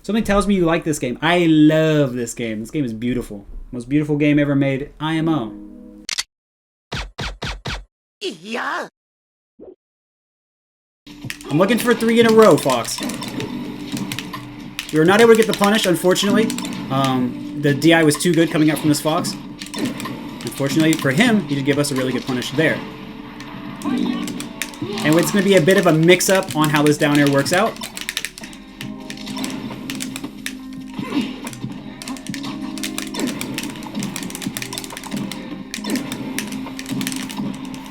Something tells me you like this game. I love this game. This game is beautiful. Most beautiful game ever made. IMO. Yeah. I'm looking for 3 in a row, Fox. We were not able to get the punish, unfortunately. The DI was too good coming out from this Fox. Unfortunately for him, he did give us a really good punish there. And it's going to be a bit of a mix-up on how this down air works out.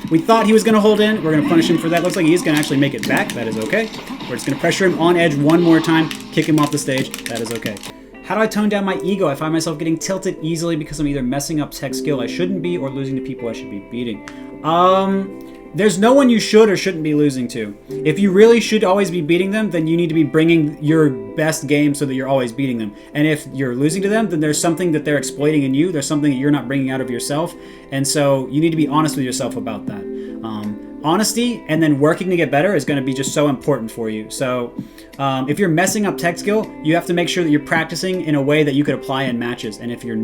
We thought he was going to hold in. We're going to punish him for that. Looks like he's going to actually make it back. That is okay. We're just going to pressure him on edge one more time, kick him off the stage. That is okay. How do I tone down my ego? I find myself getting tilted easily because I'm either messing up tech skill I shouldn't be or losing to people I should be beating. There's no one you should or shouldn't be losing to. If you really should always be beating them, then you need to be bringing your best game so that you're always beating them. And if you're losing to them, then there's something that they're exploiting in you. There's something that you're not bringing out of yourself. And so you need to be honest with yourself about that. Honesty and then working to get better is going to be just so important for you. So if you're messing up tech skill, you have to make sure that you're practicing in a way that you could apply in matches. And if you're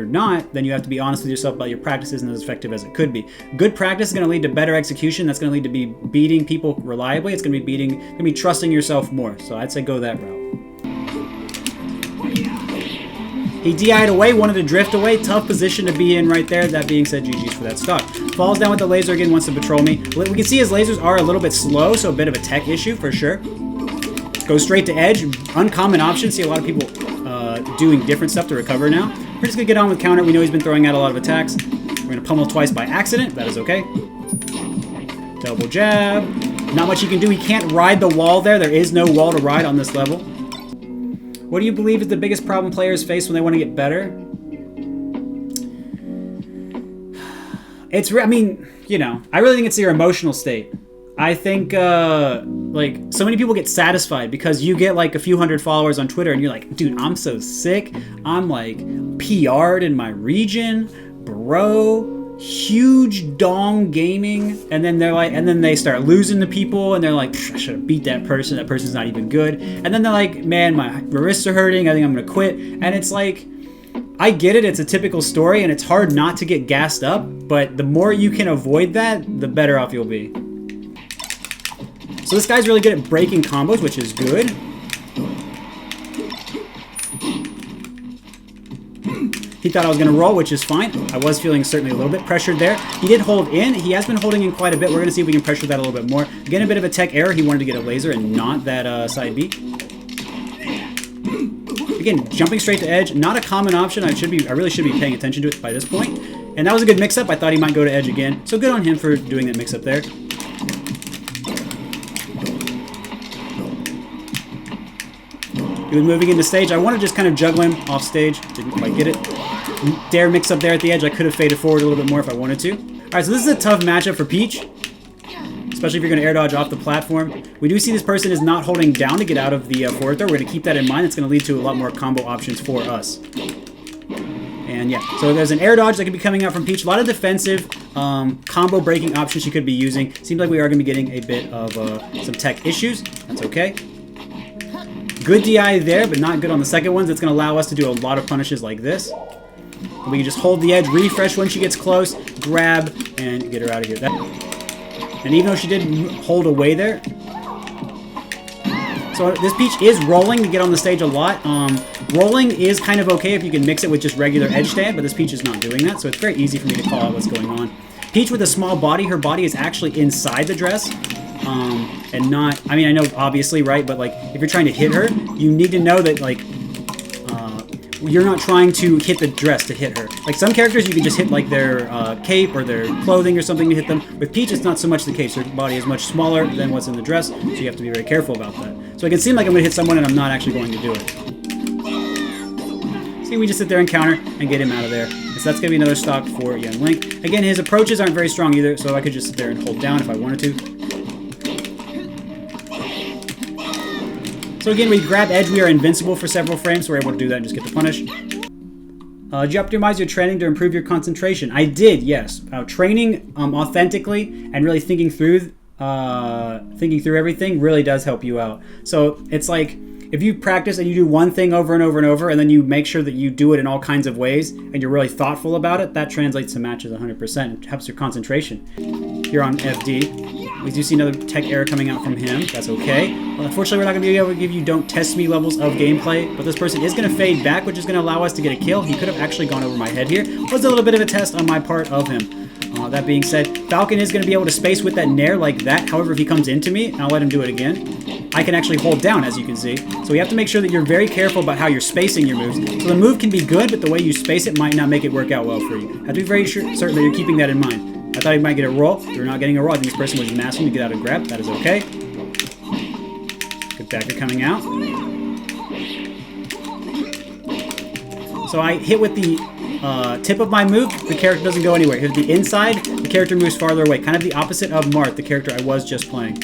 not, then you have to be honest with yourself about your practice isn't as effective as it could be. Good practice is going to lead to better execution. That's going to lead to be beating people reliably. It's going to be trusting yourself more. So I'd say go that route. He DI'd away, wanted to drift away. Tough position to be in right there. That being said, GG's for that stock. Falls down with the laser again, wants to patrol me. We can see his lasers are a little bit slow, so a bit of a tech issue for sure. Goes straight to edge. Uncommon option. See a lot of people doing different stuff to recover now. We're just going to get on with counter. We know he's been throwing out a lot of attacks. We're going to pummel twice by accident. That is okay. Double jab. Not much he can do. He can't ride the wall there. There is no wall to ride on this level. What do you believe is the biggest problem players face when they want to get better? I mean, you know, I really think it's your emotional state. I think, like, so many people get satisfied because you get, like, a few hundred followers on Twitter and you're like, dude, I'm so sick. I'm, like, PR'd in my region. Bro. Huge dong gaming, and then they're like, and then they start losing to people, and they're like, I should have beat that person. That person's not even good. And then they're like, man, my wrists are hurting. I think I'm gonna quit. And it's like, I get it. It's a typical story, and it's hard not to get gassed up. But the more you can avoid that, the better off you'll be. So this guy's really good at breaking combos, which is good. He thought I was going to roll, which is fine. I was feeling certainly a little bit pressured there. He did hold in. He has been holding in quite a bit. We're going to see if we can pressure that a little bit more. Again, a bit of a tech error. He wanted to get a laser and not that side B. Again, jumping straight to edge. Not a common option. I really should be paying attention to it by this point. And that was a good mix-up. I thought he might go to edge again. So good on him for doing that mix-up there. He was moving into stage. I want to just kind of juggle him off stage. Didn't quite get it. Dare mix up there at the edge. I could have faded forward a little bit more if I wanted to. Alright, so this is a tough matchup for Peach. Especially if you're going to air dodge off the platform. We do see this person is not holding down to get out of the forward throw. We're going to keep that in mind. It's going to lead to a lot more combo options for us. And yeah, so there's an air dodge that could be coming out from Peach. A lot of defensive combo breaking options she could be using. Seems like we are going to be getting a bit of some tech issues. That's okay. Good DI there, but not good on the second ones. It's going to allow us to do a lot of punishes like this. We can just hold the edge, refresh when she gets close, grab, and get her out of here. And even though she did hold away there. So this Peach is rolling to get on the stage a lot. Rolling is kind of okay if you can mix it with just regular edge stand, but this Peach is not doing that, so it's very easy for me to call out what's going on. Peach with a small body, her body is actually inside the dress. And not, I mean, I know obviously, right, but like if you're trying to hit her, you need to know that like you're not trying to hit the dress to hit her. Like some characters you can just hit like their cape or their clothing or something to hit them. With Peach it's not so much the case. Her body is much smaller than what's in the dress, so you have to be very careful about that. So it can seem like I'm going to hit someone and I'm not actually going to do it. See, we just sit there and counter and get him out of there. So that's going to be another stock for Young Link. Again, his approaches aren't very strong either, so I could just sit there and hold down if I wanted to. So again, we grab edge, we are invincible for several frames, so we're able to do that and just get the punish. Did you optimize your training to improve your concentration? I did, yes. Training authentically and really thinking through everything really does help you out. So it's like, if you practice and you do one thing over and over and over, and then you make sure that you do it in all kinds of ways, and you're really thoughtful about it, that translates to matches 100%. It helps your concentration. Here on FD, we do see another tech error coming out from him. That's okay. Well, unfortunately, we're not going to be able to give you don't test me levels of gameplay, but this person is going to fade back, which is going to allow us to get a kill. He could have actually gone over my head here. Was a little bit of a test on my part of him. That being said, Falcon is going to be able to space with that nair like that. However, if he comes into me, and I'll let him do it again, I can actually hold down, as you can see. So you have to make sure that you're very careful about how you're spacing your moves. So the move can be good, but the way you space it might not make it work out well for you. Have to be very certain that you're keeping that in mind. I thought he might get a roll. You're not getting a roll. I think this person was masking to get out of grab. That is okay. Good dagger coming out. So I hit with the tip of my move, the character doesn't go anywhere. Hit the inside, the character moves farther away. Kind of the opposite of Marth, the character I was just playing.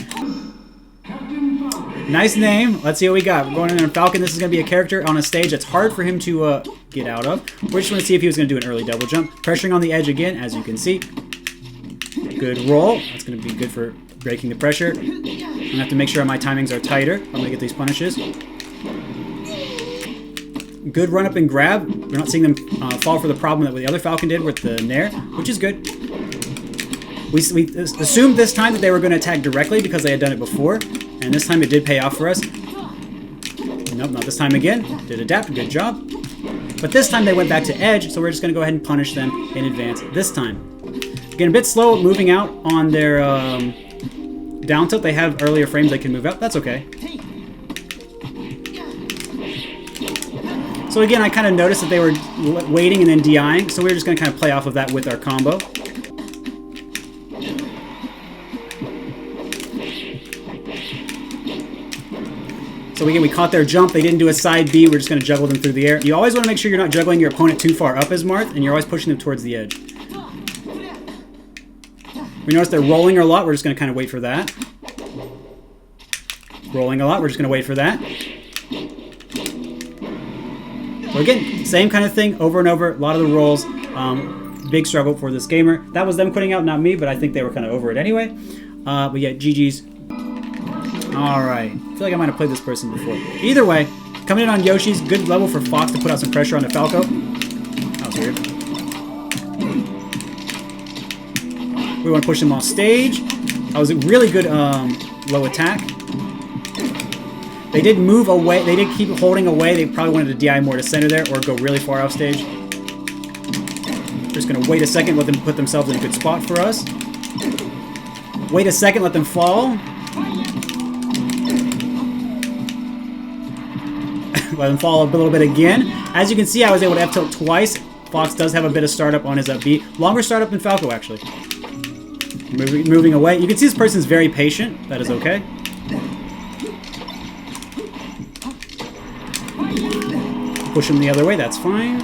Nice name. Let's see what we got. We're going in on Falcon. This is going to be a character on a stage that's hard for him to get out of. We're just going to see if he was going to do an early double jump. Pressuring on the edge again, as you can see. Good roll. That's going to be good for breaking the pressure. I'm going to have to make sure my timings are tighter. I'm going to get these punishes. Good run up and grab. We're not seeing them fall for the problem that the other Falcon did with the nair, which is good. We assumed this time that they were going to attack directly because they had done it before, and this time it did pay off for us. Nope, not this time again. Did adapt, good job. But this time they went back to edge, so we're just going to go ahead and punish them in advance this time. Getting a bit slow at moving out on their down tilt. They have earlier frames they can move out. That's okay. So again, I kind of noticed that they were waiting and then DIing, so we're just going to kind of play off of that with our combo. So again, we caught their jump. They didn't do a side B. We're just going to juggle them through the air. You always want to make sure you're not juggling your opponent too far up as Marth, and you're always pushing them towards the edge. We notice they're rolling a lot. We're just going to kind of wait for that. Rolling a lot. We're just going to wait for that. So again, same kind of thing over and over. A lot of the rolls. Big struggle for this gamer. That was them quitting out, not me, but I think they were kind of over it anyway. But yeah, GG's. Alright. I feel like I might have played this person before. Either way, coming in on Yoshi's, good level for Fox to put out some pressure on the Falco. That was weird. We want to push him off stage. That was a really good low attack. They did move away. They did keep holding away. They probably wanted to DI more to center there or go really far off stage. Just going to wait a second, let them put themselves in a good spot for us. Wait a second, let them fall. Let them fall a little bit again. As you can see, I was able to F-tilt twice. Fox does have a bit of startup on his up B. Longer startup than Falco, actually. Moving away. You can see this person's very patient. That is okay. Push him the other way. That's fine.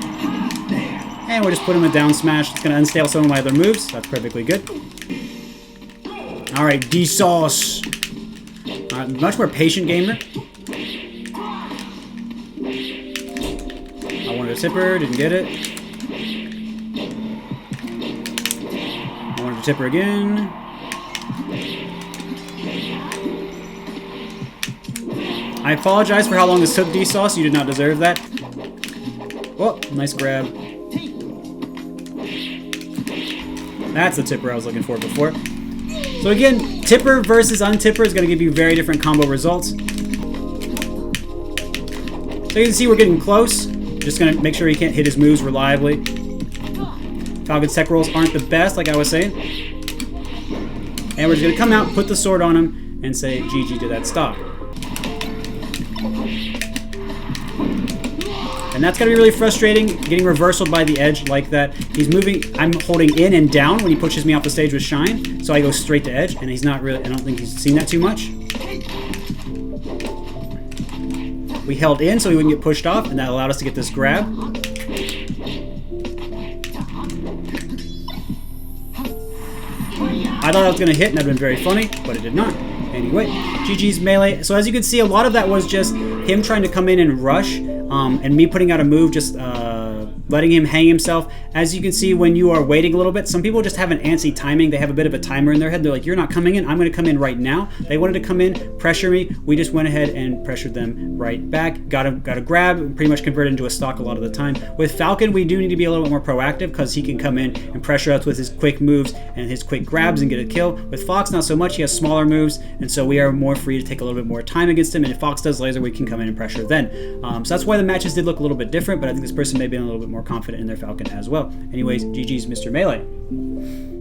And we'll just put him a down smash. It's going to unstale some of my other moves. That's perfectly good. Alright, D-Sauce. Much more patient gamer. I wanted a tipper, didn't get it. I wanted a tipper again. I apologize for how long this took, D-Sauce. You did not deserve that. Oh, nice grab. That's the tipper I was looking for before. So again, tipper versus untipper is going to give you very different combo results. So you can see we're getting close. Just going to make sure he can't hit his moves reliably. Falcon's tech rolls aren't the best, like I was saying. And we're just going to come out, put the sword on him, and say GG to that stock. And that's going to be really frustrating, getting reversaled by the edge like that. He's moving, I'm holding in and down when he pushes me off the stage with Shine, so I go straight to edge, and he's not really, I don't think he's seen that too much. We held in so he wouldn't get pushed off, and that allowed us to get this grab. I thought that was going to hit, and that would have been very funny, but it did not. Anyway, GG's melee. So as you can see, a lot of that was just him trying to come in and rush, and me putting out a move just letting him hang himself. As you can see, when you are waiting a little bit, some people just have an antsy timing. They have a bit of a timer in their head. They're like, you're not coming in, I'm going to come in right now. They wanted to come in, pressure me. We just went ahead and pressured them right back. Got a grab, pretty much converted into a stock a lot of the time. With Falcon, we do need to be a little bit more proactive because he can come in and pressure us with his quick moves and his quick grabs and get a kill. With Fox, not so much. He has smaller moves, and so we are more free to take a little bit more time against him. And if Fox does laser, we can come in and pressure then. So that's why the matches did look a little bit different, but I think this person may be a little bit more confident in their Falcon as well. Anyways, GG's Mr. Melee.